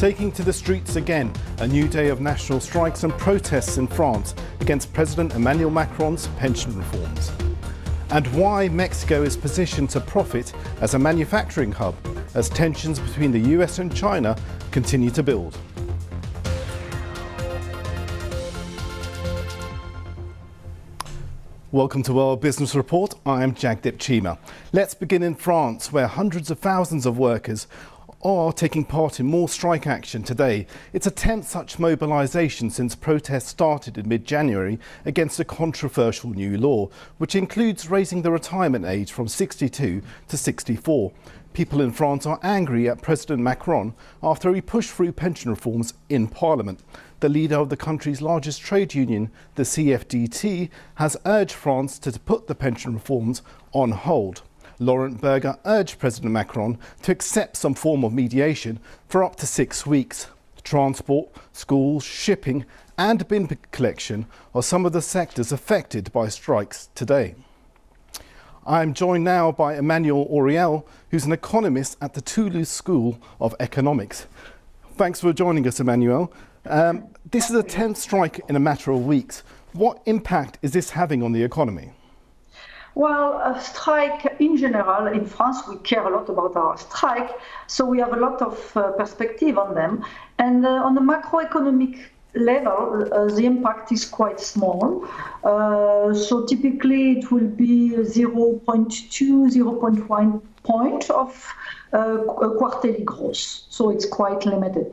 taking to the streets again. A new day of national strikes and protests in France against President Emmanuel Macron's pension reforms. And why Mexico is positioned to profit as a manufacturing hub as tensions between the US and China continue to build. Welcome to our Business Report. I am Jagdip Cheema. Let's begin in France, where hundreds of thousands of workers are taking part in more strike action today. It's a 10th such mobilisation since protests started in mid-January against a controversial new law, which includes raising the retirement age from 62 to 64. People in France are angry at President Macron after he pushed through pension reforms in Parliament. The leader of the country's largest trade union, the CFDT, has urged France to put the pension reforms on hold. Laurent Berger urged President Macron to accept some form of mediation for up to 6 weeks. Transport, schools, shipping and bin collection are some of the sectors affected by strikes today. I'm joined now by Emmanuel Auriel, who's an economist at the Toulouse School of Economics. Thanks for joining us, Emmanuel. This is a 10th strike in a matter of weeks. What impact is this having on the economy? Well, a strike in general, in France, we care a lot about our strike, so we have a lot of perspective on them. And on the macroeconomic level, the impact is quite small. So typically it will be 0.2, 0.1 point of quarterly growth. So it's quite limited.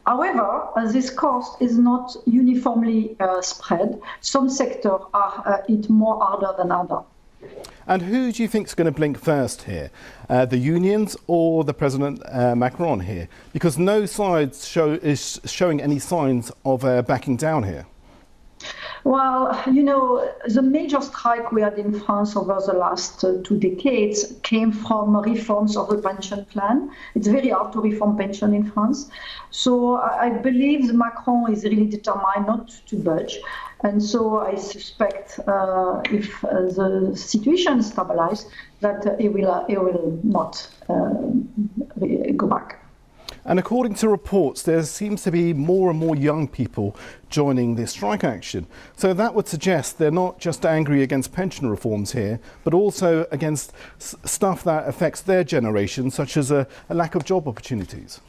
However, this cost is not uniformly spread. Some sectors are hit more harder than others. And who do you think is going to blink first here? The unions or the President Macron here? Because no side is showing any signs of backing down here. Well, you know, the major strike we had in France over the last 2 decades came from reforms of the pension plan. It's very hard to reform pension in France. So I believe Macron is really determined not to budge. And so I suspect if the situation stabilizes, that he will not go back. And according to reports, there seems to be more and more young people joining this strike action. So that would suggest they're not just angry against pension reforms here, but also against stuff that affects their generation, such as a lack of job opportunities.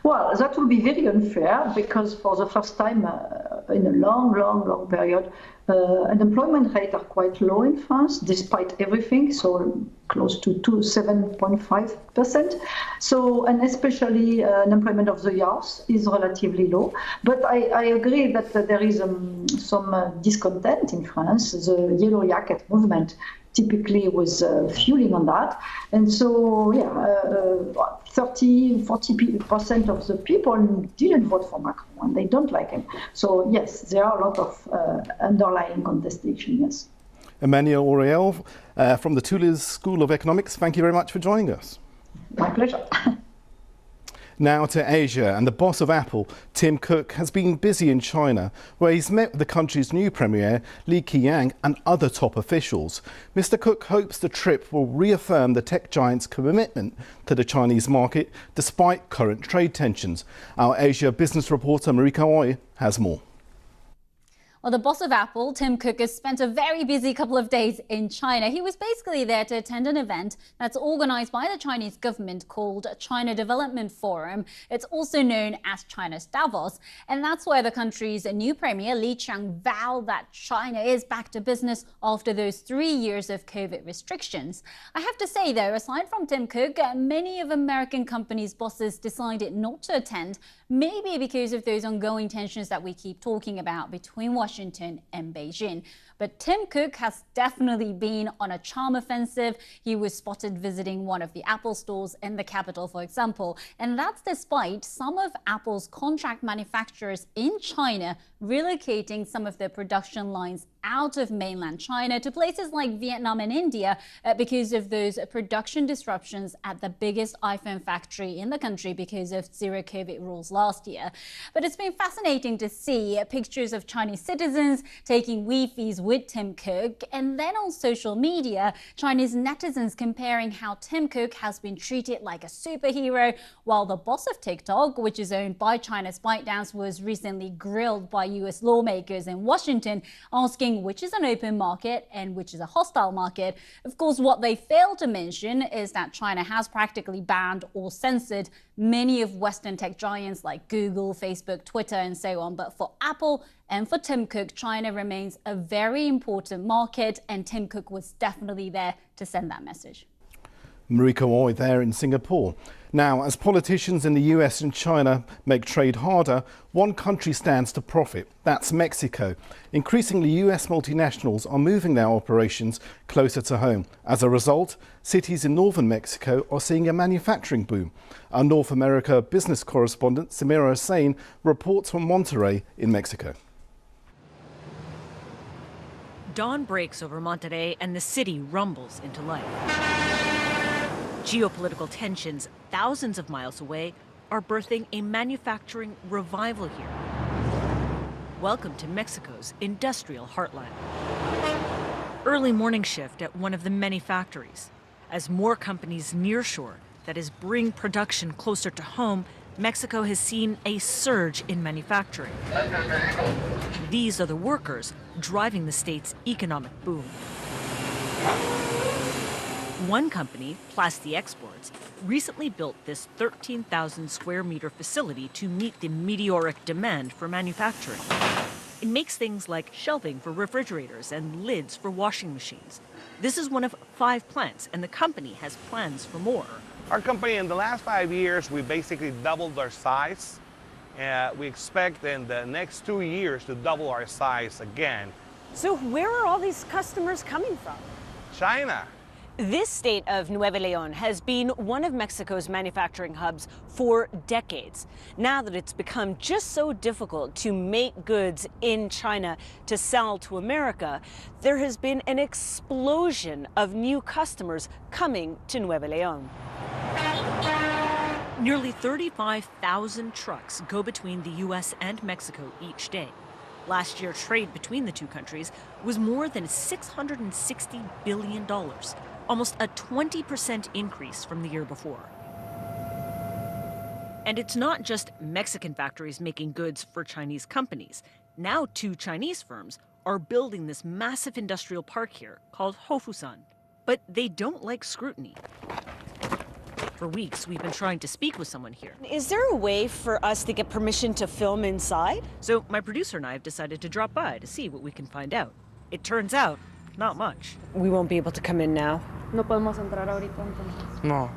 Well, that will be very unfair because for the first time in a long period, unemployment rates are quite low in France, despite everything, so close to 7.5%. So, and especially unemployment of the youth is relatively low. But I agree that there is some discontent in France. The Yellow Jacket movement typically was fueling on that. And so, 40% of the people didn't vote for Macron and they don't like him. So yes, there are a lot of underlying contestation, yes. Emmanuel Auriel from the Toulouse School of Economics, thank you very much for joining us. My pleasure. Now to Asia, and the boss of Apple, Tim Cook, has been busy in China, where he's met with the country's new premier, Li Keqiang, and other top officials. Mr. Cook hopes the trip will reaffirm the tech giant's commitment to the Chinese market, despite current trade tensions. Our Asia business reporter, Marika Oy, has more. Well, the boss of Apple, Tim Cook, has spent a very busy couple of days in China. He was basically there to attend an event that's organized by the Chinese government called China Development Forum. It's also known as China's Davos. And that's where the country's new premier, Li Keqiang, vowed that China is back to business after those 3 years of COVID restrictions. I have to say, though, aside from Tim Cook, many of American companies' bosses decided not to attend, maybe because of those ongoing tensions that we keep talking about between Washington and Beijing. But Tim Cook has definitely been on a charm offensive. He was spotted visiting one of the Apple stores in the capital, for example. And that's despite some of Apple's contract manufacturers in China relocating some of their production lines out of mainland China to places like Vietnam and India because of those production disruptions at the biggest iPhone factory in the country because of zero COVID rules last year. But it's been fascinating to see pictures of Chinese citizens taking Wi-Fi's with Tim Cook, and then on social media, Chinese netizens comparing how Tim Cook has been treated like a superhero, while the boss of TikTok, which is owned by China's ByteDance, was recently grilled by US lawmakers in Washington, asking which is an open market and which is a hostile market. Of course, what they failed to mention is that China has practically banned or censored many of Western tech giants like Google, Facebook, Twitter, and so on. But for Apple and for Tim Cook, China remains a very important market, and Tim Cook was definitely there to send that message. Mariko Oy there in Singapore. Now, as politicians in the US and China make trade harder, one country stands to profit. That's Mexico. Increasingly, US multinationals are moving their operations closer to home. As a result, cities in northern Mexico are seeing a manufacturing boom. Our North America business correspondent, Samira Hussain, reports from Monterrey in Mexico. Dawn breaks over Monterrey and the city rumbles into life. Geopolitical tensions thousands of miles away are birthing a manufacturing revival here. Welcome to Mexico's industrial heartland. Early morning shift at one of the many factories. As more companies nearshore, that is, bring production closer to home, Mexico has seen a surge in manufacturing. These are the workers driving the state's economic boom. One company, Plasti Exports, recently built this 13,000 square meter facility to meet the meteoric demand for manufacturing. It makes things like shelving for refrigerators and lids for washing machines. This is one of 5 plants, and the company has plans for more. Our company, in the last 5 years, we basically doubled our size. We expect in the next 2 years to double our size again. So where are all these customers coming from? China. This state of Nuevo León has been one of Mexico's manufacturing hubs for decades. Now that it's become just so difficult to make goods in China to sell to America, there has been an explosion of new customers coming to Nuevo León. Nearly 35,000 trucks go between the U.S. and Mexico each day. Last year, trade between the two countries was more than $660 billion, almost a 20% increase from the year before. And it's not just Mexican factories making goods for Chinese companies. Now 2 Chinese firms are building this massive industrial park here called Hofusan. But they don't like scrutiny. For weeks, we've been trying to speak with someone here. Is there a way for us to get permission to film inside? So my producer and I have decided to drop by to see what we can find out. It turns out, not much. We won't be able to come in now. No podemos entrar ahorita entonces. No.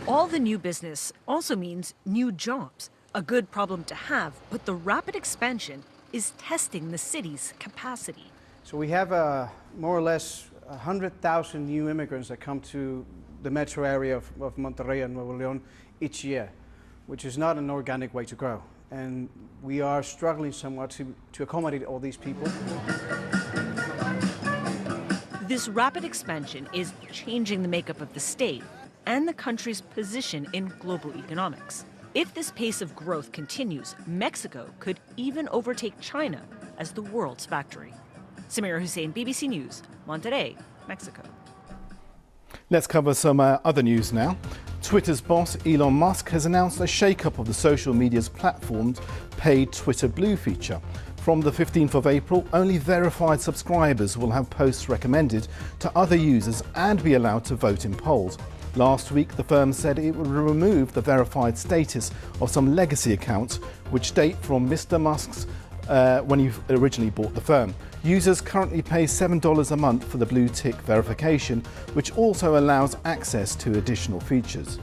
All the new business also means new jobs. A good problem to have, but the rapid expansion is testing the city's capacity. So we have more or less 100,000 new immigrants that come to the metro area of Monterrey and Nuevo León each year, which is not an organic way to grow. And we are struggling somewhat to accommodate all these people. This rapid expansion is changing the makeup of the state and the country's position in global economics. If this pace of growth continues, Mexico could even overtake China as the world's factory. Samira Hussain, BBC News, Monterrey, Mexico. Let's cover some other news now. Twitter's boss, Elon Musk, has announced a shake-up of the social media's platform's paid Twitter Blue feature. From the 15th of April, only verified subscribers will have posts recommended to other users and be allowed to vote in polls. Last week, the firm said it would remove the verified status of some legacy accounts, which date from Mr. Musk's when he originally bought the firm. Users currently pay $7 a month for the blue tick verification, which also allows access to additional features.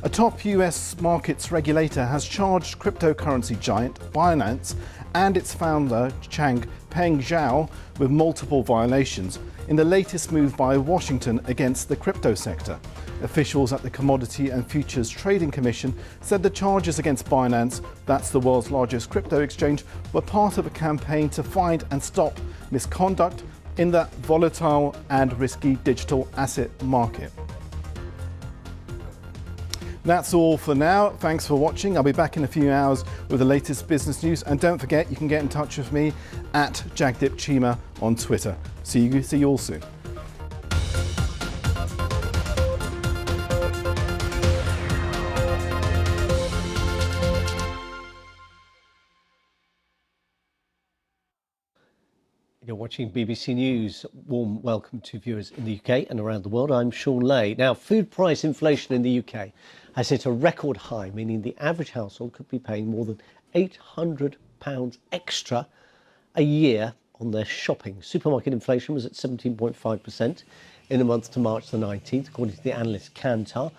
A top US markets regulator has charged cryptocurrency giant Binance and its founder Changpeng Zhao with multiple violations in the latest move by Washington against the crypto sector. Officials at the Commodity and Futures Trading Commission said the charges against Binance, that's the world's largest crypto exchange, were part of a campaign to find and stop misconduct in that volatile and risky digital asset market. That's all for now. Thanks for watching. I'll be back in a few hours with the latest business news. And don't forget, you can get in touch with me at Jagdip Cheema on Twitter. See you all soon. You're watching BBC News. Warm welcome to viewers in the UK and around the world. I'm Sean Lay. Now, food price inflation in the UK has hit a record high, meaning the average household could be paying more than £800 extra a year on their shopping. Supermarket inflation was at 17.5% in the month to March the 19th, according to the analyst Kantar.